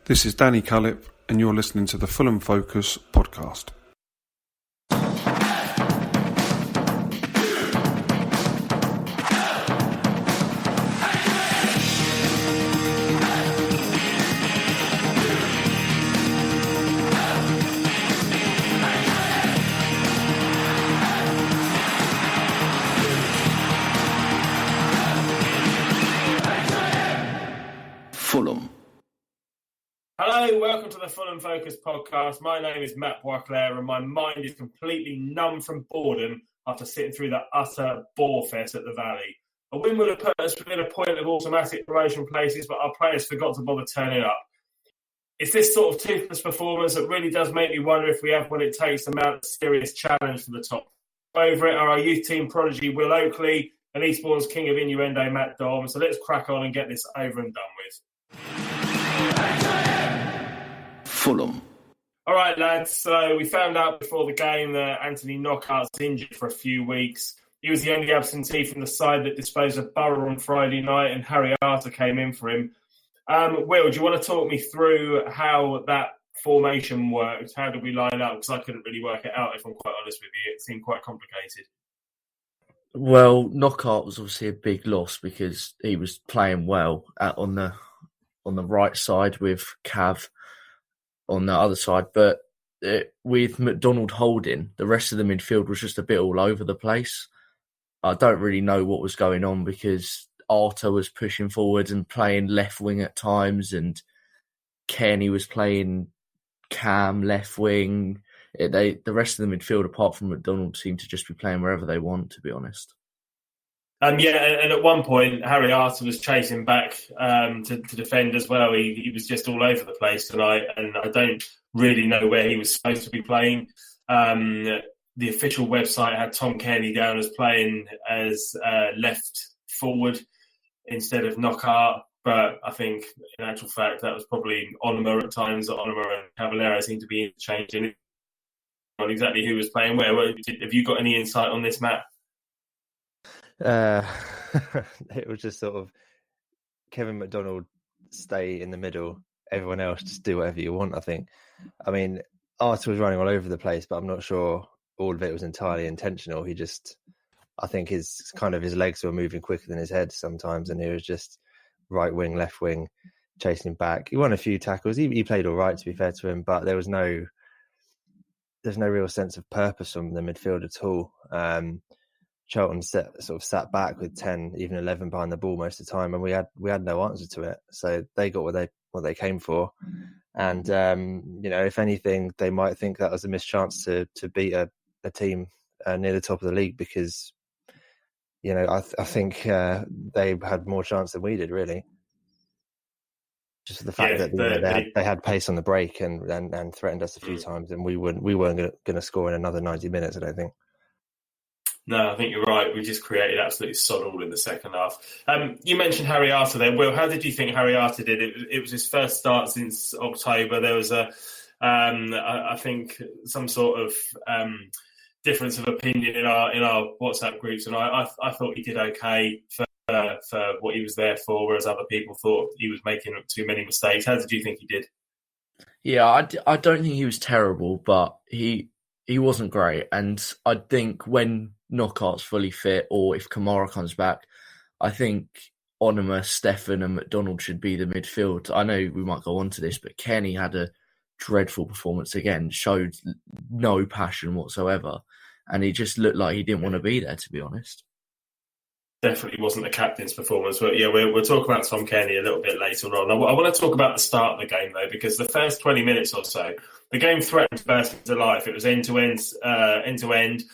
This is Danny Cullip, and you're listening to the Fulham Focus podcast. Fulham. Hello, welcome to the Fulham Focus podcast. My name is Matt Boisclair and my mind is completely numb from boredom after sitting through that utter bore fest at the Valley. A win would have put us within a point of automatic promotion places, but our players forgot to bother turning up. It's this sort of toothless performance that really does make me wonder if we have what it takes to mount a serious challenge for the top. Over it are our youth team prodigy Will Oakley and Eastbourne's king of innuendo Matt Dom. So let's crack on and get this over and done with. Fulham. All right, lads. So we found out before the game that Anthony Knockout's injured for a few weeks. He was the only absentee from the side that disposed of Borough on Friday night, and Harry Arter came in for him. Will, do you want to talk me through how that formation worked? How did we line up? Because I couldn't really work it out, if I'm quite honest with you. It seemed quite complicated. Well, Knockout was obviously a big loss because he was playing well on the right side with Cav on the other side. But with McDonald holding, the rest of the midfield was just a bit all over the place. I don't really know what was going on because Arter was pushing forward and playing left wing at times, and Kenny was playing Cam left wing. The rest of the midfield, apart from McDonald, seemed to just be playing wherever they want, to be honest. And at one point, Harry Arter was chasing back to defend as well. He was just all over the place tonight, and I don't really know where he was supposed to be playing. The official website had Tom Cairney down as playing as left forward instead of Knockout, but I think in actual fact that was probably Onuma at times. Onuma and Cavallero seemed to be interchanging on exactly who was playing where. Have you got any insight on this, Matt? It was just sort of Kevin McDonald stay in the middle, everyone else just do whatever you want, I think. I mean, Arter was running all over the place, but I'm not sure all of it was entirely intentional. I think his legs were moving quicker than his head sometimes, and he was just right wing, left wing, chasing back. He won a few tackles. He played all right, to be fair to him, but there's no real sense of purpose from the midfield at all. Charlton sat back with 10, even 11 behind the ball most of the time, and we had no answer to it. So they got what they came for, and if anything, they might think that was a missed chance to beat a team near the top of the league, because I think they had more chance than we did, really. Just the fact that they had pace on the break and threatened us a few times, and we weren't going to score in another 90 minutes, I don't think. No, I think you're right. We just created absolutely sod all in the second half. You mentioned Harry Arter there. Will, how did you think Harry Arter did? It was his first start since October. There was I think some sort of difference of opinion in our WhatsApp groups, and I thought he did okay for what he was there for, whereas other people thought he was making too many mistakes. How did you think he did? Yeah, I don't think he was terrible, but he wasn't great. And I think when Knockout's fully fit, or if Kamara comes back, I think Onuma, Stefan and McDonald should be the midfield. I know we might go on to this, but Kenny had a dreadful performance again, showed no passion whatsoever, and he just looked like he didn't want to be there, to be honest. Definitely wasn't the captain's performance, but yeah, we'll talk about Tom Cairney a little bit later on. I want to talk about the start of the game, though, because the first 20 minutes or so, the game threatened to burst into life. It was end-to-end.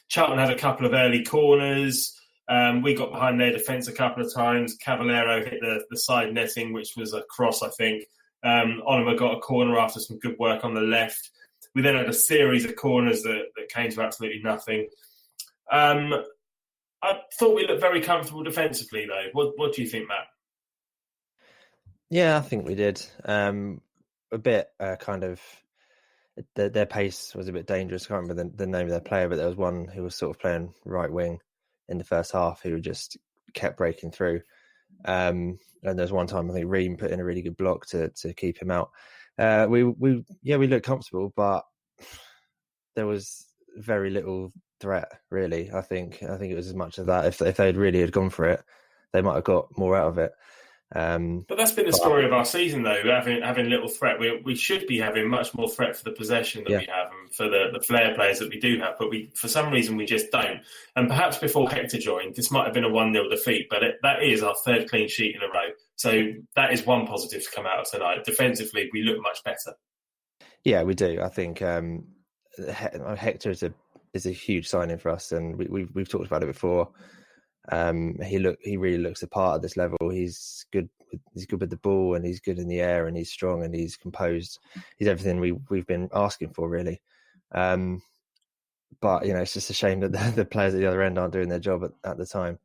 Charlton had a couple of early corners. We got behind their defence a couple of times. Cavallero hit the side netting, which was a cross, I think. Onuma got a corner after some good work on the left. We then had a series of corners that came to absolutely nothing. I thought we looked very comfortable defensively, though. What do you think, Matt? Yeah, I think we did. A bit their pace was a bit dangerous. I can't remember the name of their player, but there was one who was sort of playing right wing in the first half who just kept breaking through. And there's one time I think Ream put in a really good block to keep him out. We looked comfortable, but there was very little threat, really. I think it was as much of that. If they'd really had gone for it, they might have got more out of it. But that's been the story of our season, though. Having little threat, we should be having much more threat for the possession that we have and for the flair players that we do have. But for some reason, we just don't. And perhaps before Hector joined, this might have been a 1-0 defeat, but that is our third clean sheet in a row. So that is one positive to come out of tonight. Defensively, we look much better. Yeah, we do. I think Hector is a huge signing for us, and we've talked about it before. He really looks the part at this level. He's good with the ball, and he's good in the air, and he's strong, and he's composed. He's everything we've been asking for, really. But it's just a shame that the players at the other end aren't doing their job at the time.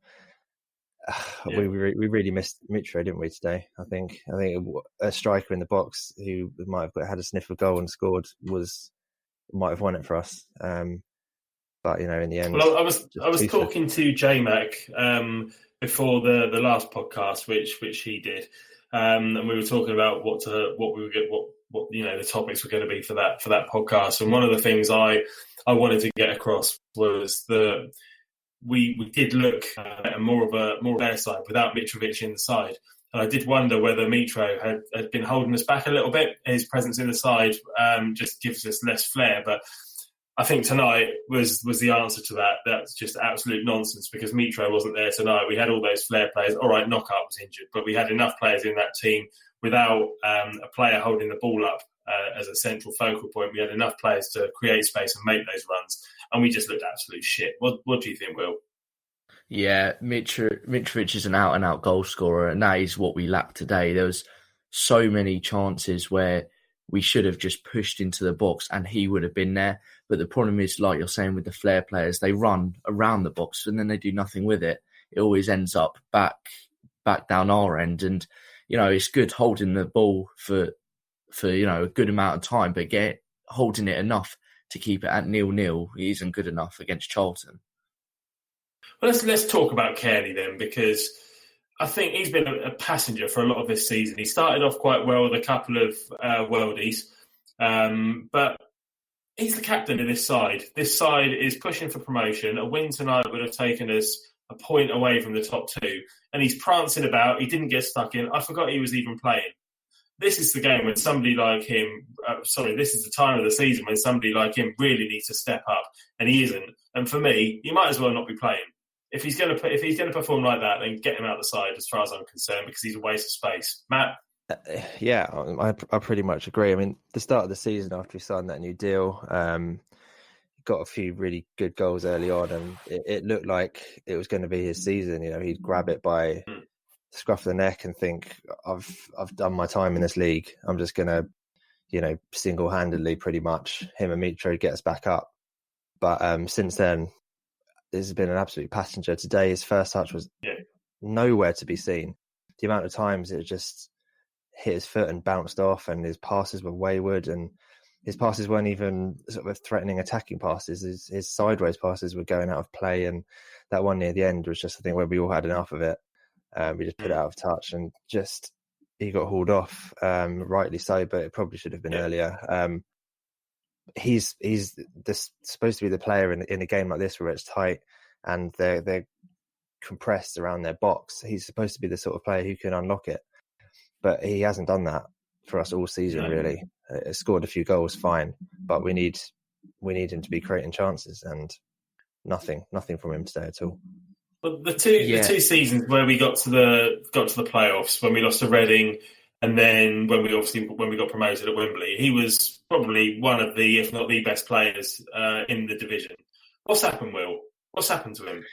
Yeah. We really missed Mitro, didn't we, today? I think a striker in the box who might have had a sniff of goal and scored might have won it for us. But in the end, well, I was talking to J-Mac before the last podcast, which he did, and we were talking about what the topics were going to be for that podcast. And one of the things I wanted to get across was that we did look at more of their side without Mitrovic in the side. And I did wonder whether Mitro had been holding us back a little bit. His presence in the side just gives us less flair, but I think tonight was the answer to that. That's just absolute nonsense because Mitro wasn't there tonight. We had all those flair players. All right, Knockout was injured, but we had enough players in that team without a player holding the ball up as a central focal point. We had enough players to create space and make those runs, and we just looked absolute shit. What do you think, Will? Yeah, Mitrovic is an out-and-out goal scorer, and that is what we lacked today. There was so many chances where we should have just pushed into the box and he would have been there. But the problem is, like you're saying, with the flair players, they run around the box and then they do nothing with it. It always ends up back down our end. And, it's good holding the ball for a good amount of time, but holding it enough to keep it at 0-0 isn't good enough against Charlton. Well, let's talk about Kearney then, because I think he's been a passenger for a lot of this season. He started off quite well with a couple of worldies, but he's the captain of this side. This side is pushing for promotion. A win tonight would have taken us a point away from the top two, and he's prancing about. He didn't get stuck in. I forgot he was even playing. This is the game when somebody like him, this is the time of the season when somebody like him really needs to step up, and he isn't. And for me, he might as well not be playing. If he's going to perform like that, then get him out the side as far as I'm concerned, because he's a waste of space. Matt? Yeah, I pretty much agree. I mean, the start of the season after we signed that new deal, got a few really good goals early on, and it looked like it was going to be his season. He'd grab it by the scruff of the neck and think, I've done my time in this league. I'm just going to, single-handedly pretty much, him and Mitro get us back up. But since then, this has been an absolute passenger. Today, his first touch was nowhere to be seen. The amount of times it just hit his foot and bounced off, and his passes were wayward, and his passes weren't even sort of threatening attacking passes. His sideways passes were going out of play, and that one near the end was just a thing where we all had enough of it. We just put it out of touch, and just he got hauled off, rightly so, but it probably should have been earlier. He's supposed to be the player in a game like this where it's tight and they're compressed around their box. He's supposed to be the sort of player who can unlock it, but he hasn't done that for us all season. Really, scored a few goals, fine, but we need him to be creating chances, and nothing from him today at all. But the two seasons where we got to the playoffs, when we lost to Reading, and then when we got promoted at Wembley, he was probably one of the, if not the best players in the division. What's happened, Will? What's happened to him?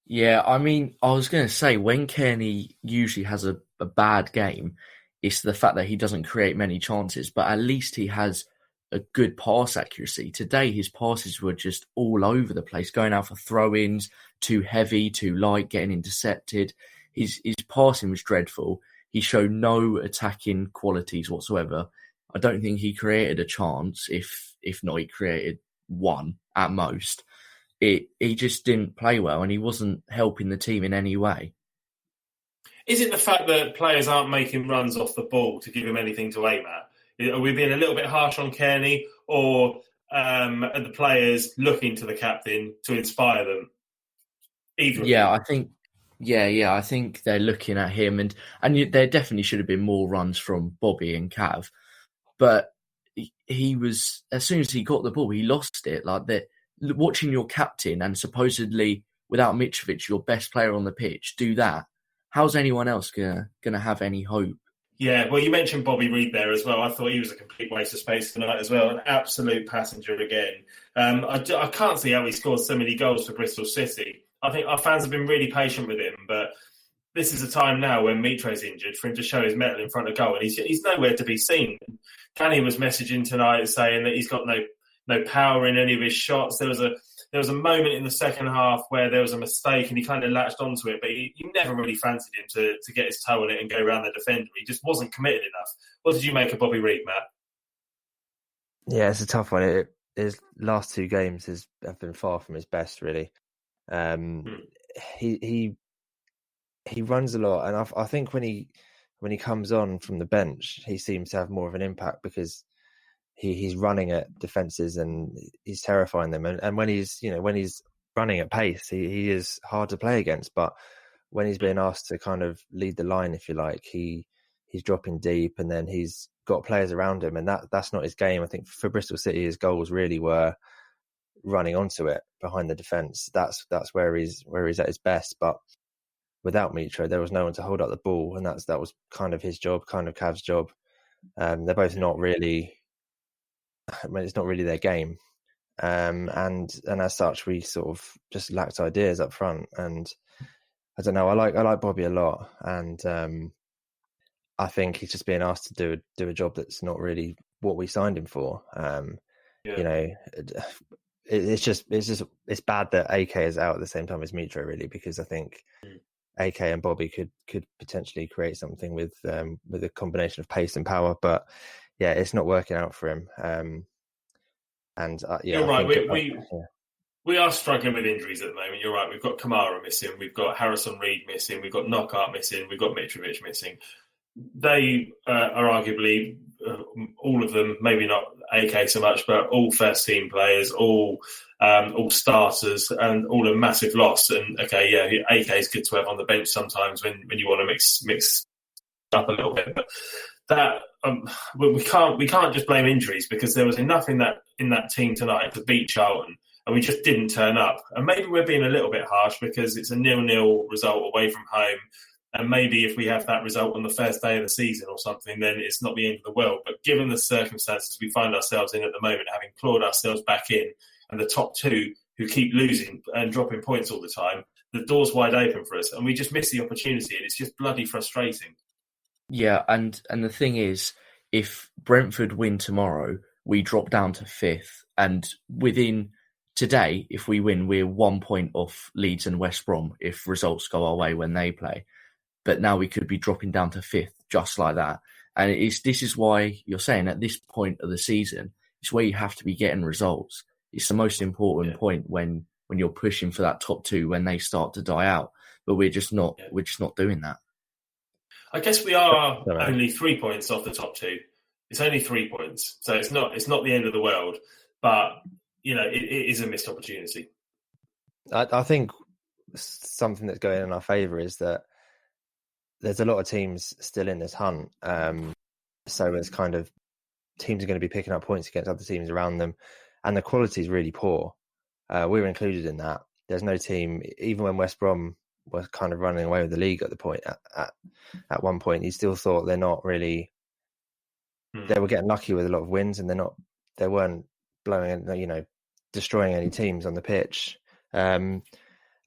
Yeah, I mean, I was going to say, when Kearney usually has a bad game, it's the fact that he doesn't create many chances, but at least he has a good pass accuracy. Today, his passes were just all over the place, going out for throw-ins, too heavy, too light, getting intercepted. His passing was dreadful. He showed no attacking qualities whatsoever. I don't think he created a chance. If not, he created one at most. He just didn't play well, and he wasn't helping the team in any way. Is it the fact that players aren't making runs off the ball to give him anything to aim at? Are we being a little bit harsh on Kearney, or are the players looking to the captain to inspire them? Either of you. I think. Yeah, I think they're looking at him, and there definitely should have been more runs from Bobby and Cav, but he was, as soon as he got the ball, he lost it. Like that, watching your captain and supposedly without Mitrovic, your best player on the pitch, do that. How's anyone else gonna have any hope? Yeah, well, you mentioned Bobby Reid there as well. I thought he was a complete waste of space tonight as well. An absolute passenger again. I can't see how he scored so many goals for Bristol City. I think our fans have been really patient with him, but this is a time now when Mitro's injured for him to show his mettle in front of goal, and he's nowhere to be seen. Canny was messaging tonight saying that he's got no power in any of his shots. There was a moment in the second half where there was a mistake and he kind of latched onto it, but he never really fancied him to get his toe on it and go around the defender. He just wasn't committed enough. What did you make of Bobby Reid, Matt? Yeah, it's a tough one. His last 2 games have been far from his best, really. He runs a lot, and I think when he comes on from the bench, he seems to have more of an impact because he's running at defences and he's terrifying them. And when he's running at pace, he is hard to play against. But when he's being asked to kind of lead the line, if you like, he's dropping deep, and then he's got players around him, and that's not his game. I think for Bristol City, his goals really were running onto it behind the defence. That's where he's at his best. But without Mitro, there was no one to hold up the ball, and that was kind of his job, kind of Cav's job. They're both not really. I mean, it's not really their game, and as such, we sort of just lacked ideas up front. And I don't know. I like Bobby a lot, and I think he's just being asked to do a job that's not really what we signed him for. You know, it's bad that AK is out at the same time as Mitro, really, because I think AK and Bobby could potentially create something with a combination of pace and power, but yeah, it's not working out for him. You're right. We are struggling with injuries at the moment. You're right. We've got Kamara missing. We've got Harrison Reed missing. We've got Knockout missing. We've got Mitrovic missing. They are arguably all of them, maybe not AK so much, but all first team players, all starters, and all a massive loss. And okay, yeah, AK is good to have on the bench sometimes when you want to mix up a little bit. But that we can't just blame injuries, because there was enough in that team tonight to beat Charlton, and we just didn't turn up. And maybe we're being a little bit harsh because it's a 0-0 result away from home. And maybe if we have that result on the first day of the season or something, then it's not the end of the world. But given the circumstances we find ourselves in at the moment, having clawed ourselves back in, and the top 2 who keep losing and dropping points all the time, the door's wide open for us, and we just miss the opportunity, and it's just bloody frustrating. Yeah, and the thing is, if Brentford win tomorrow, we drop down to 5th, and within today, if we win, we're 1 point off Leeds and West Brom if results go our way when they play. But now we could be dropping down to 5th just like that. And this is why you're saying at this point of the season, it's where you have to be getting results. It's the most important point when you're pushing for that top 2 when they start to die out. But we're just not doing that. I guess we are only 3 points off the top 2. It's only 3 points, so it's not the end of the world. But it is a missed opportunity. I think something that's going in our favour is that there's a lot of teams still in this hunt. So it's kind of teams are going to be picking up points against other teams around them, and the quality is really poor. We're included in that. There's no team, even when West Brom was kind of running away with the league at the point at one point, you still thought they're not really. They were getting lucky with a lot of wins, and they weren't blowing, destroying any teams on the pitch.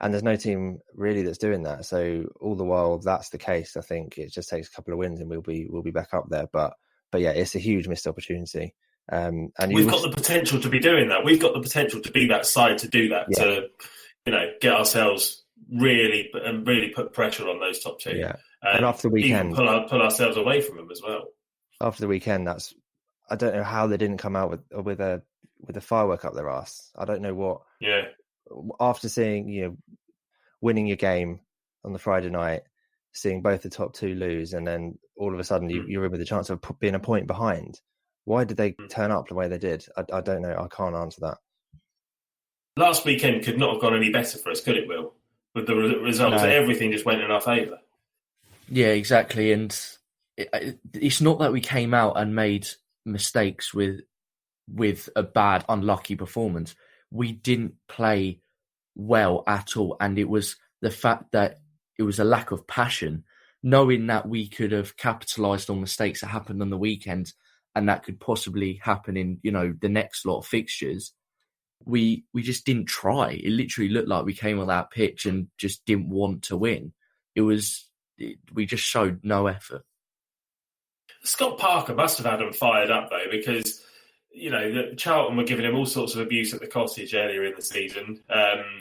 And there's no team really that's doing that. So all the while that's the case, I think it just takes a couple of wins and we'll be back up there. But yeah, it's a huge missed opportunity. And we've got the potential to be doing that. We've got the potential to be that side to do that. Yeah. To get ourselves really put pressure on those top 2. Yeah. And after the weekend, pull ourselves away from them as well. After the weekend, I don't know how they didn't come out with a firework up their arse. I don't know what. Yeah. After seeing winning your game on the Friday night, seeing both the top two lose, and then all of a sudden you're in with a chance of being a point behind. Why did they turn up the way they did? I don't know. I can't answer that. Last weekend could not have gone any better for us, could it, Will? With the results, No. everything just went in our favour. Yeah, exactly. And it's not that we came out and made mistakes with a bad, unlucky performance. We didn't play well at all. And it was the fact that it was a lack of passion, knowing that we could have capitalised on mistakes that happened on the weekend and that could possibly happen in, the next lot of fixtures. We just didn't try. It literally looked like we came on that pitch and just didn't want to win. We just showed no effort. Scott Parker must have had him fired up, though, because, Charlton were giving him all sorts of abuse at the Cottage earlier in the season,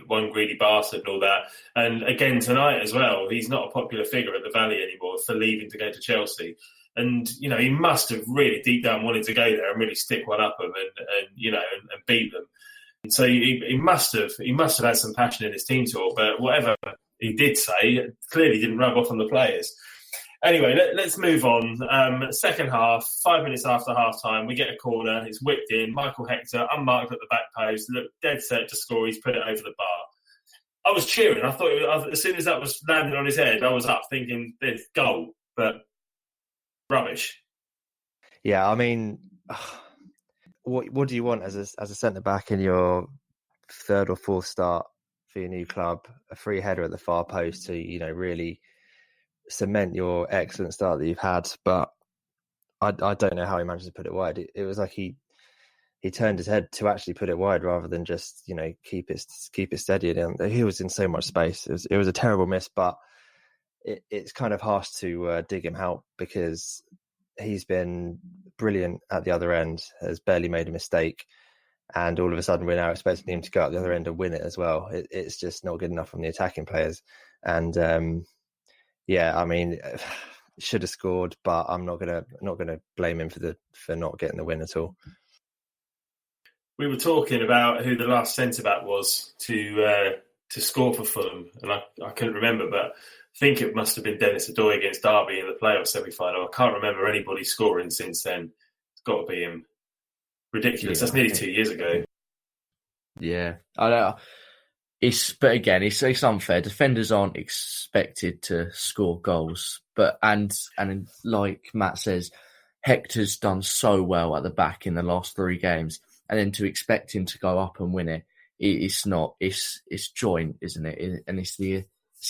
one greedy bastard and all that. And again tonight as well, he's not a popular figure at the Valley anymore for leaving to go to Chelsea. And, he must have really deep down wanted to go there and really stick one up them and beat them. And so he must have had some passion in his team talk, but whatever he did say clearly didn't rub off on the players. Anyway, let's move on. Second half, 5 minutes after half-time, we get a corner. It's whipped in. Michael Hector, unmarked at the back post, looked dead set to score. He's put it over the bar. I was cheering. I thought as soon as that was landing on his head, I was up thinking, this goal, but rubbish. Yeah, I mean, what do you want as a centre-back in your third or fourth start for your new club? A free header at the far post to, really cement your excellent start that you've had, but I don't know how he managed to put it wide. It was like he turned his head to actually put it wide rather than just keep it steady. And he was in so much space. It was a terrible miss, but it's kind of harsh to dig him out because he's been brilliant at the other end, has barely made a mistake, and all of a sudden we're now expecting him to go out the other end and win it as well. It's just not good enough from the attacking players, and yeah, I mean, should have scored, but I'm not gonna blame him for not getting the win at all. We were talking about who the last centre-back was to score for Fulham, and I couldn't remember, but I think it must have been Dennis Adoy against Derby in the playoff semi-final. I can't remember anybody scoring since then. It's got to be him. Ridiculous. That's nearly 2 years ago. Yeah, I know. But again, it's unfair. Defenders aren't expected to score goals, and like Matt says, Hector's done so well at the back in the last 3 games, and then to expect him to go up and win it, it's not. It's joint, isn't it? And it's the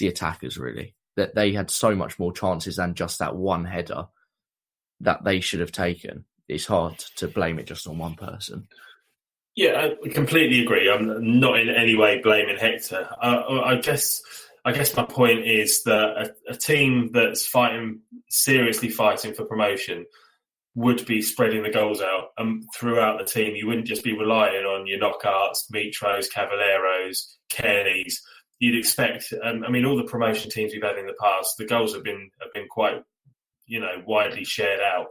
attackers really that they had so much more chances than just that one header that they should have taken. It's hard to blame it just on one person. Yeah, I completely agree. I'm not in any way blaming Hector. I guess my point is that a team that's seriously fighting for promotion would be spreading the goals out throughout the team. You wouldn't just be relying on your knockouts, Mitros, Cavalleros, Kearneys. You'd expect. All the promotion teams we've had in the past, the goals have been quite, widely shared out.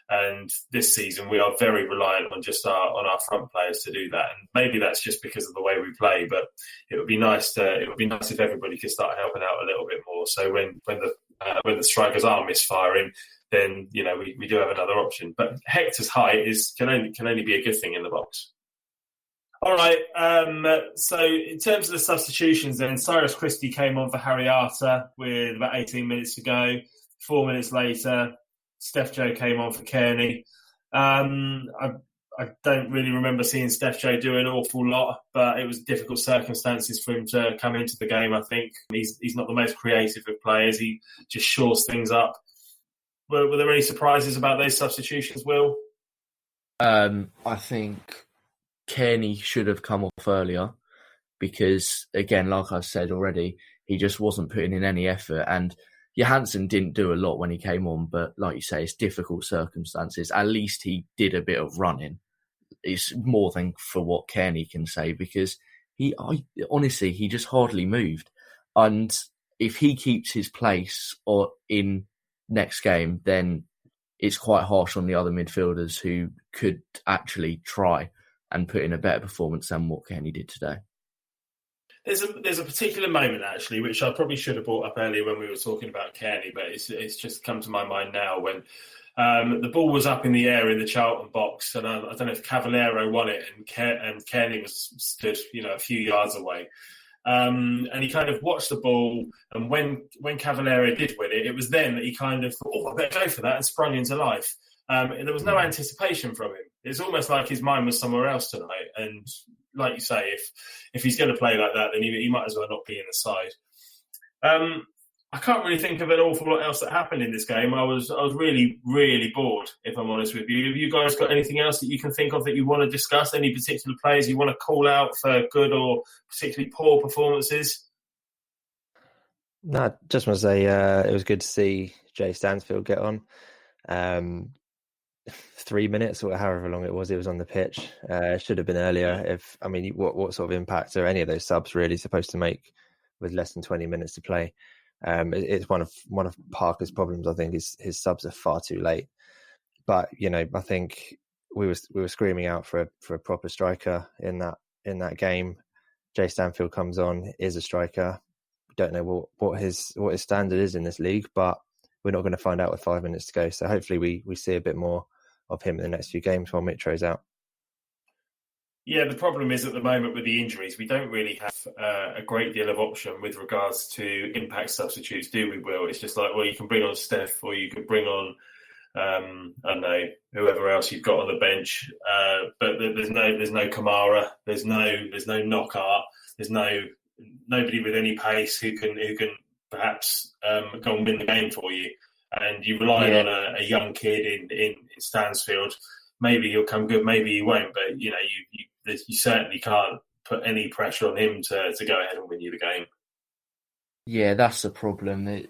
And this season, we are very reliant on just our front players to do that. And maybe that's just because of the way we play. But it would be nice if everybody could start helping out a little bit more. So when the strikers are misfiring, then we do have another option. But Hector's height can only be a good thing in the box. All right. So in terms of the substitutions, then Cyrus Christie came on for Harry Arter with about 18 minutes to go. 4 minutes later, Steph Joe came on for Kearney. I don't really remember seeing Steph Joe do an awful lot, but it was difficult circumstances for him to come into the game, I think. He's not the most creative of players. He just shores things up. Were there any surprises about those substitutions, Will? I think Kearney should have come off earlier because, again, like I said already, he just wasn't putting in any effort. And Johansson didn't do a lot when he came on, but like you say, it's difficult circumstances. At least he did a bit of running. It's more than for what Kearney can say because honestly, he just hardly moved. And if he keeps his place or in next game, then it's quite harsh on the other midfielders who could actually try and put in a better performance than what Kearney did today. There's a particular moment actually, which I probably should have brought up earlier when we were talking about Kearney, but it's just come to my mind now when the ball was up in the air in the Charlton box, and I don't know if Cavallero won it, and Kearney was stood a few yards away, and he kind of watched the ball, and when Cavallero did win it, it was then that he kind of thought, "Oh, I better go for that," and sprung into life. There was no anticipation from him. It's almost like his mind was somewhere else tonight. And like you say, if he's going to play like that, then he might as well not be in the side. I can't really think of an awful lot else that happened in this game. I was really, really bored, if I'm honest with you. Have you guys got anything else that you can think of that you want to discuss? Any particular players you want to call out for good or particularly poor performances? No, just want to say it was good to see Jay Stansfield get on. 3 minutes or however long it was on the pitch. Should have been earlier. What sort of impact are any of those subs really supposed to make with less than 20 minutes to play? It's one of Parker's problems. I think his subs are far too late. But I think we were screaming out for a proper striker in that game. Jay Stanfield comes on, is a striker. We don't know what his standard is in this league, but we're not going to find out with 5 minutes to go. So hopefully we see a bit more of him in the next few games while Mitro's out. Yeah, the problem is at the moment with the injuries, we don't really have a great deal of option with regards to impact substitutes, do we, Will? It's just like, well, you can bring on Steph or you could bring on, I don't know, whoever else you've got on the bench. But there's no Kamara, there's no Knockaert, there's nobody with any pace who can perhaps go and win the game for you. And you rely on a young kid in Stansfield. Maybe he'll come good, maybe he won't. But you certainly can't put any pressure on him to go ahead and win you the game. Yeah, that's the problem.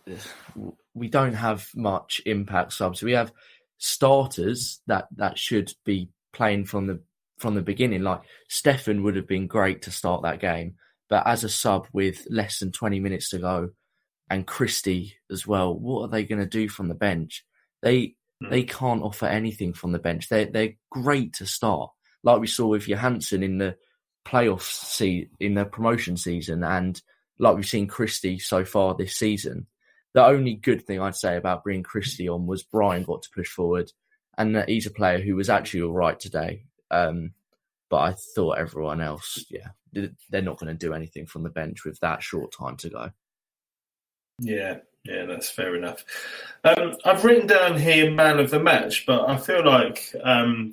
We don't have much impact subs. We have starters that should be playing from the beginning. Like Stefan would have been great to start that game, but as a sub with less than 20 minutes to go, and Christie as well, what are they going to do from the bench? They can't offer anything from the bench. They're great to start, like we saw with Johansson in the playoffs in the promotion season, and like we've seen Christie so far this season. The only good thing I'd say about bringing Christie on was Brian got to push forward, and that he's a player who was actually all right today. But I thought everyone else, they're not going to do anything from the bench with that short time to go. Yeah, that's fair enough. I've written down here man of the match, but I feel like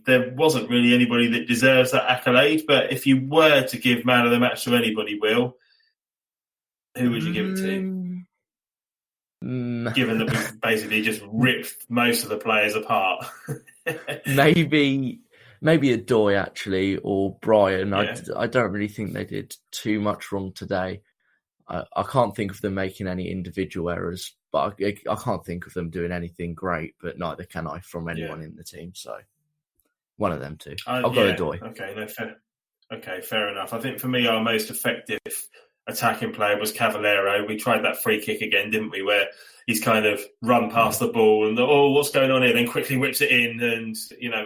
there wasn't really anybody that deserves that accolade. But if you were to give man of the match to anybody, Will, who would you give it to? Given that we've basically just ripped most of the players apart. Maybe Adoy actually, or Brian. Yeah. I don't really think they did too much wrong today. I can't think of them making any individual errors, but I can't think of them doing anything great, but neither can I from anyone in the team. So one of them two. I'll go Adoy. Okay, fair enough. I think for me, our most effective attacking player was Cavallero. We tried that free kick again, didn't we? Where he's kind of run past the ball and what's going on here? Then quickly whips it in, and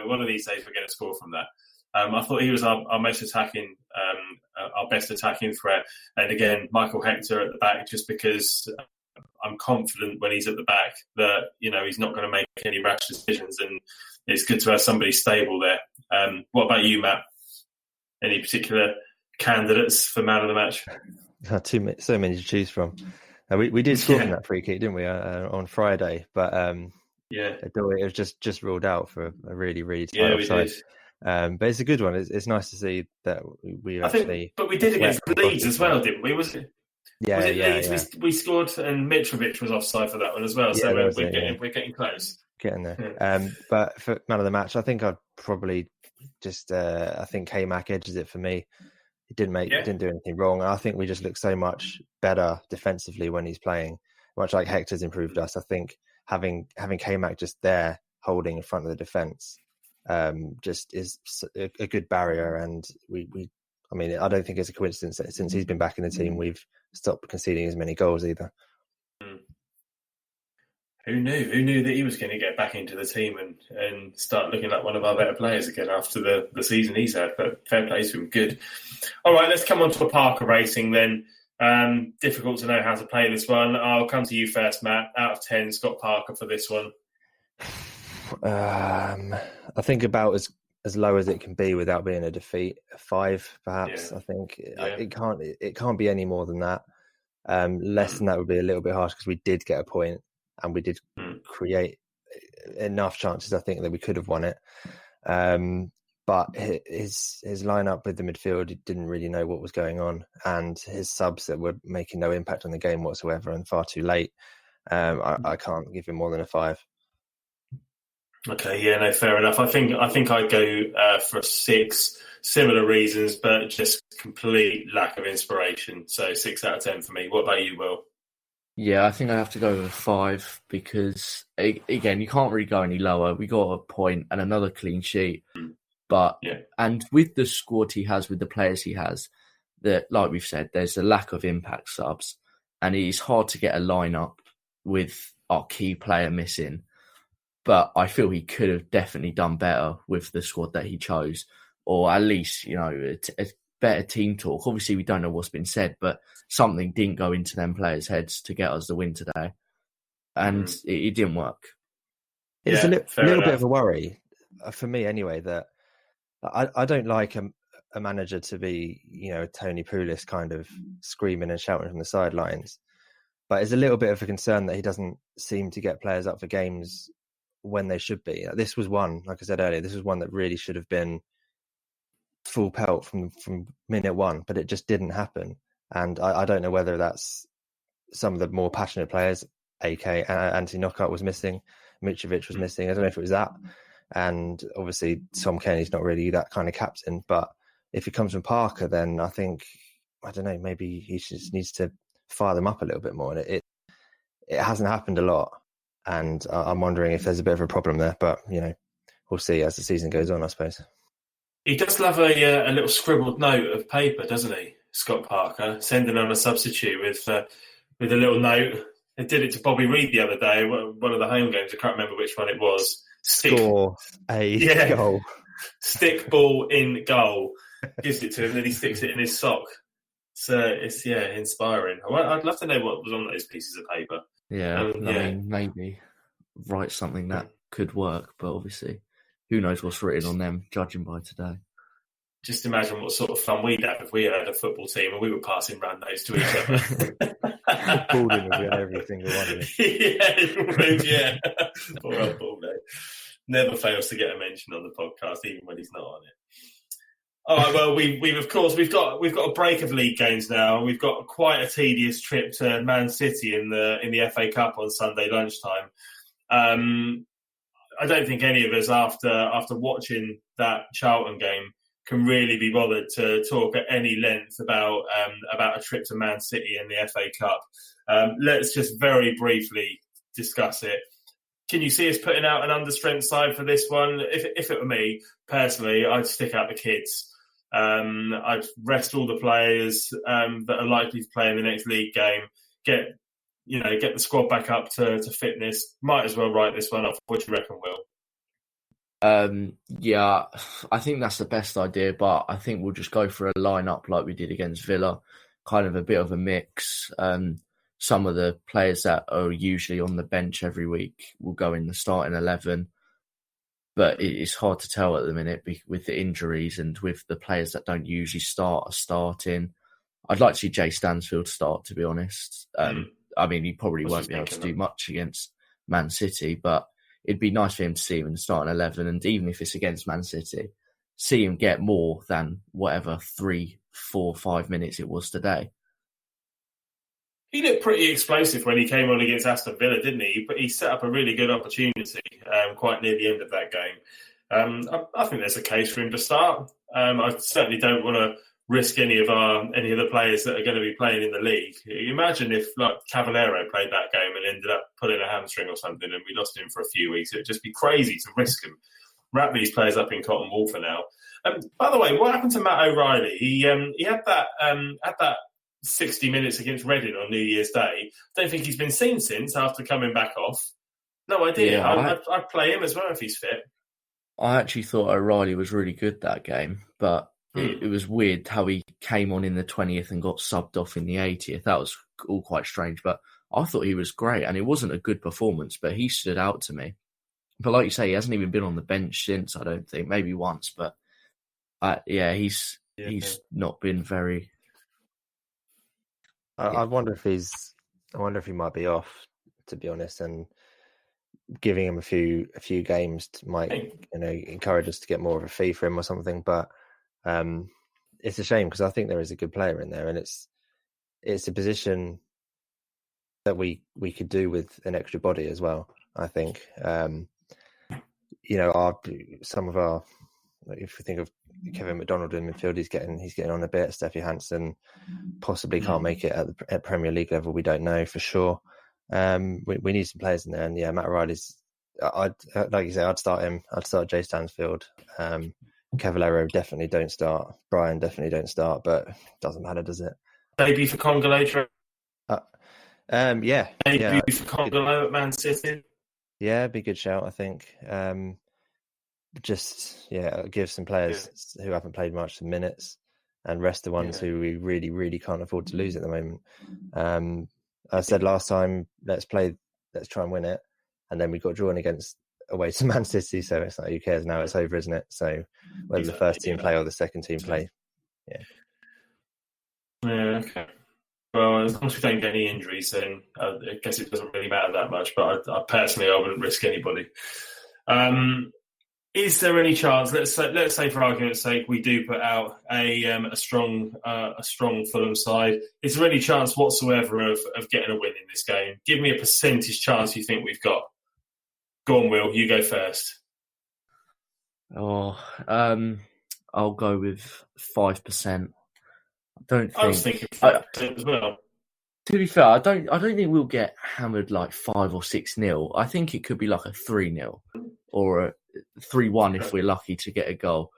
one of these days we're going to score from that. I thought he was our most attacking, our best attacking threat. And again, Michael Hector at the back, just because I'm confident when he's at the back that he's not going to make any rash decisions, and it's good to have somebody stable there. What about you, Matt? Any particular candidates for man of the match? So many to choose from. We did score from that free kick, didn't we, on Friday? But it was just ruled out for a really, really tight offside. But it's a good one. It's nice to see that we actually. But we did against Leeds as well, didn't we? Was it Leeds? Yeah. We scored, and Mitrovic was offside for that one as well. So we're getting close. Getting there. But for man of the match, I think I'd probably just. I think K-Mac edges it for me. He didn't do anything wrong. I think we just look so much better defensively when he's playing. Much like Hector's improved us. I think having K-Mac just there holding in front of the defence. Just is a good barrier, and I don't think it's a coincidence that since he's been back in the team, we've stopped conceding as many goals either. Who knew? Who knew that he was going to get back into the team and start looking like one of our better players again after the season he's had? But fair play to him, good. All right, let's come on to Parker Racing then. Difficult to know how to play this one. I'll come to you first, Matt. Out of 10, Scott Parker for this one. I think about as low as it can be without being a defeat. A 5, perhaps. Yeah. I think it can't be any more than that. Less than that would be a little bit harsh because we did get a point and we did create enough chances, I think, that we could have won it. But his lineup with the midfield, he didn't really know what was going on, and his subs that were making no impact on the game whatsoever and far too late. I can't give him more than a 5. Okay, yeah, no, fair enough. I think I'd go for a 6. Similar reasons, but just complete lack of inspiration. So 6 out of 10 for me. What about you, Will? Yeah, I think I have to go with a 5 because, again, you can't really go any lower. We got a point and another clean sheet. But and with the squad he has, with the players he has, that, like we've said, there's a lack of impact subs, and it is hard to get a lineup with our key player missing. But I feel he could have definitely done better with the squad that he chose, or at least, a better team talk. Obviously, we don't know what's been said, but something didn't go into them players' heads to get us the win today, and it didn't work. It's a little bit of a worry for me, anyway, that I don't like a manager to be, Tony Pulis kind of screaming and shouting from the sidelines. But it's a little bit of a concern that he doesn't seem to get players up for games when they should be. This was one, like I said earlier, this was one that really should have been full pelt from minute 1, but it just didn't happen. And I don't know whether that's some of the more passionate players, AK Anthony Knockout was missing, Mitrovic was missing. I don't know if it was that. And obviously Tom Kenny's not really that kind of captain, but if it comes from Parker, then I think, I don't know, maybe he just needs to fire them up a little bit more. And it hasn't happened a lot, and I'm wondering if there's a bit of a problem there, but we'll see as the season goes on, I suppose. He does love a little scribbled note of paper, doesn't he, Scott Parker, sending on a substitute with a little note. They did it to Bobby Reid the other day, one of the home games. I can't remember which one it was. Score a goal. Stick ball in goal. Gives it to him, then he sticks it in his sock. So it's inspiring. I'd love to know what was on those pieces of paper. I mean, maybe write something that could work, but obviously, who knows what's written on them, judging by today. Just imagine what sort of fun we'd have if we had a football team and we were passing round notes to each other. Baldwin would be on every single one of it. Poor old Baldo. Never fails to get a mention on the podcast, even when he's not on it. All right, well, we've got a break of league games now. We've got quite a tedious trip to Man City in the FA Cup on Sunday lunchtime. I don't think any of us, after watching that Charlton game, can really be bothered to talk at any length about a trip to Man City in the FA Cup. Let's just very briefly discuss it. Can you see us putting out an understrength side for this one? If it were me, personally, I'd stick out the kids. I'd rest all the players that are likely to play in the next league game. Get the squad back up to fitness. Might as well write this one off. What do you reckon, Will? I think that's the best idea, but I think we'll just go for a lineup like we did against Villa, kind of a bit of a mix. Some of the players that are usually on the bench every week will go in the starting 11, but it's hard to tell at the minute with the injuries and with the players that don't usually start are starting. I'd like to see Jay Stansfield start, to be honest. I mean, he probably won't be able to do much against Man City, but it'd be nice for him to see him in the starting 11, and even if it's against Man City, see him get more than whatever 3, 4, 5 minutes it was today. He looked pretty explosive when he came on against Aston Villa, didn't he? But he set up a really good opportunity quite near the end of that game. I think there's a case for him to start. I certainly don't want to risk any of the players that are going to be playing in the league. Imagine if Cavallero played that game and ended up pulling a hamstring or something and we lost him for a few weeks. It would just be crazy to risk him. Wrap these players up in cotton wool for now. By the way, what happened to Matt O'Reilly? He had that 60 minutes against Reading on New Year's Day. I don't think he's been seen since after coming back off. No idea. Yeah, I'd play him as well if he's fit. I actually thought O'Reilly was really good that game, but it was weird how he came on in the 20th and got subbed off in the 80th. That was all quite strange, but I thought he was great, and it wasn't a good performance, but he stood out to me. But like you say, he hasn't even been on the bench since, I don't think. Maybe once, but he's not been very... I wonder if he might be off, to be honest, and giving him a few games might encourage us to get more of a fee for him or something. But it's a shame because I think there is a good player in there, and it's a position that we could do with an extra body as well. I think some of our, if we think of Kevin McDonald in midfield, he's getting on a bit. Steffi Hansen possibly can't make it at Premier League level. We don't know for sure. We need some players in there, and Matt Riley's. I'd like you say, I'd start him. I'd start Jay Stansfield. Cavallero definitely don't start. Brian definitely don't start, but doesn't matter, does it? Maybe for Congo later. Yeah. Maybe for Congo at Man City. Yeah, it'd be a good shout, I think. Give some players who haven't played much some minutes, and rest the ones who we really, really can't afford to lose at the moment. I said last time, let's try and win it, and then we got drawn away to Man City, so it's like, who cares now? It's over, isn't it? So whether the first team play or the second team play, Yeah, okay. Well, as long as we don't get any injuries, then I guess it doesn't really matter that much. But I personally, I wouldn't risk anybody. Is there any chance? Let's say, for argument's sake, we do put out a strong Fulham side. Is there any chance whatsoever of getting a win in this game? Give me a percentage chance you think we've got. Go on, Will. You go first. I'll go with 5%. I was thinking 5% as well. To be fair, I don't think we'll get hammered like 5 or 6-0. I think it could be like a 3-0 or a 3-1 if we're lucky to get a goal.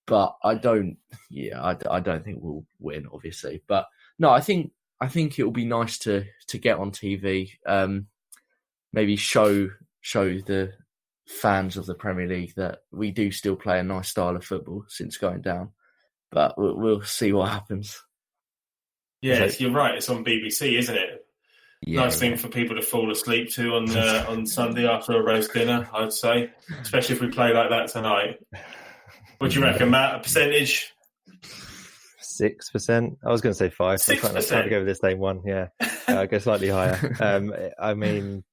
But I don't think we'll win, obviously. But no, I think it will be nice to get on TV. Maybe show the fans of the Premier League that we do still play a nice style of football since going down. But we'll see what happens. Yes, you're right. It's on BBC, isn't it? Yeah, nice thing for people to fall asleep to on Sunday after a roast dinner, I'd say, especially if we play like that tonight. What do you reckon, Matt? A percentage? 6%. I was going to say 5%. 6%. I'm trying to go with the same one. Yeah, I go slightly higher. I mean,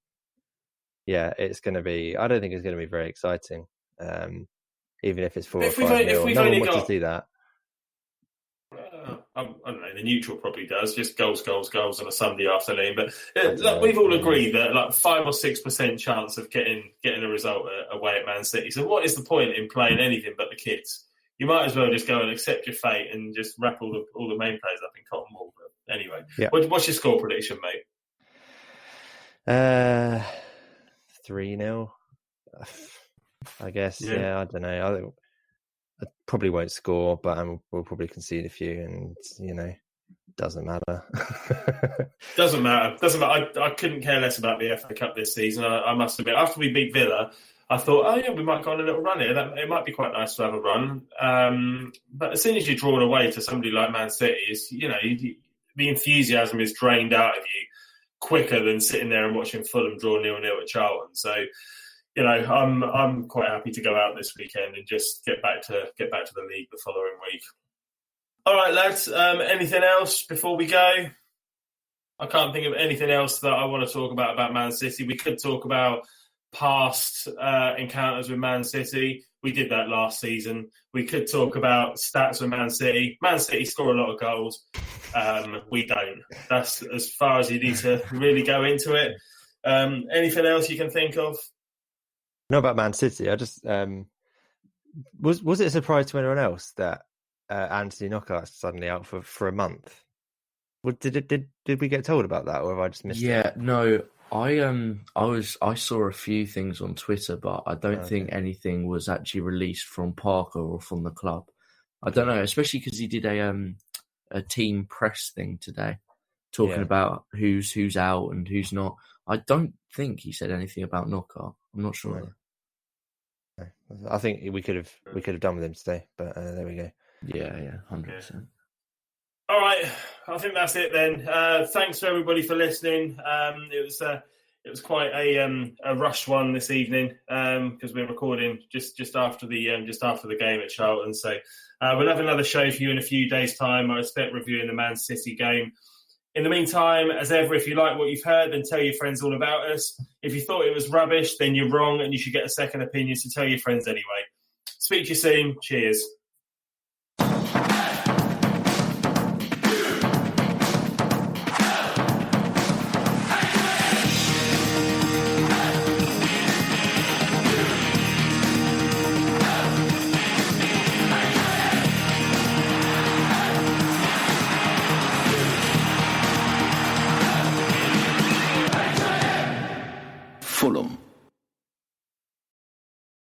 yeah, it's going to be. I don't think it's going to be very exciting, even if it's 4 or 5-0. No one wants to see that. I don't know, the neutral probably does, just goals on a Sunday afternoon. But look, we've all agreed that like 5 or 6% chance of getting a result away at Man City. So what is the point in playing anything but the kids? You might as well just go and accept your fate and just wrap all the main players up in cotton wool. But anyway, what's your score prediction, mate? 3-0, I guess. Yeah, I don't know. I probably won't score, but we'll probably concede a few, and doesn't matter. Doesn't matter. I couldn't care less about the FA Cup this season. I must admit, after we beat Villa, I thought, we might go on a little run here. It might be quite nice to have a run. But as soon as you're drawn away to somebody like Man City, the enthusiasm is drained out of you quicker than sitting there and watching Fulham draw 0-0 at Charlton. So, I'm quite happy to go out this weekend and just get back to the league the following week. All right, lads. Anything else before we go? I can't think of anything else that I want to talk about Man City. We could talk about past encounters with Man City. We did that last season. We could talk about stats with Man City. Man City score a lot of goals. We don't. That's as far as you need to really go into it. Anything else you can think of? Not about Man City. I just was it a surprise to anyone else that Anthony Knockaert's suddenly out for a month? Did we get told about that, or have I just missed it? Yeah, no. I saw a few things on Twitter, but I don't think anything was actually released from Parker or from the club. I don't know, especially because he did a team press thing today, talking about who's out and who's not. I don't think he said anything about Knockaert. I'm not sure. No. I think we could have done with him today, but there we go. Yeah, 100%. All right, I think that's it then. Thanks to everybody for listening. It was quite a rushed one this evening because we're recording just after the game at Charlton. So we'll have another show for you in a few days' time. I expect reviewing the Man City game. In the meantime, as ever, if you like what you've heard, then tell your friends all about us. If you thought it was rubbish, then you're wrong and you should get a second opinion, so tell your friends anyway. Speak to you soon. Cheers.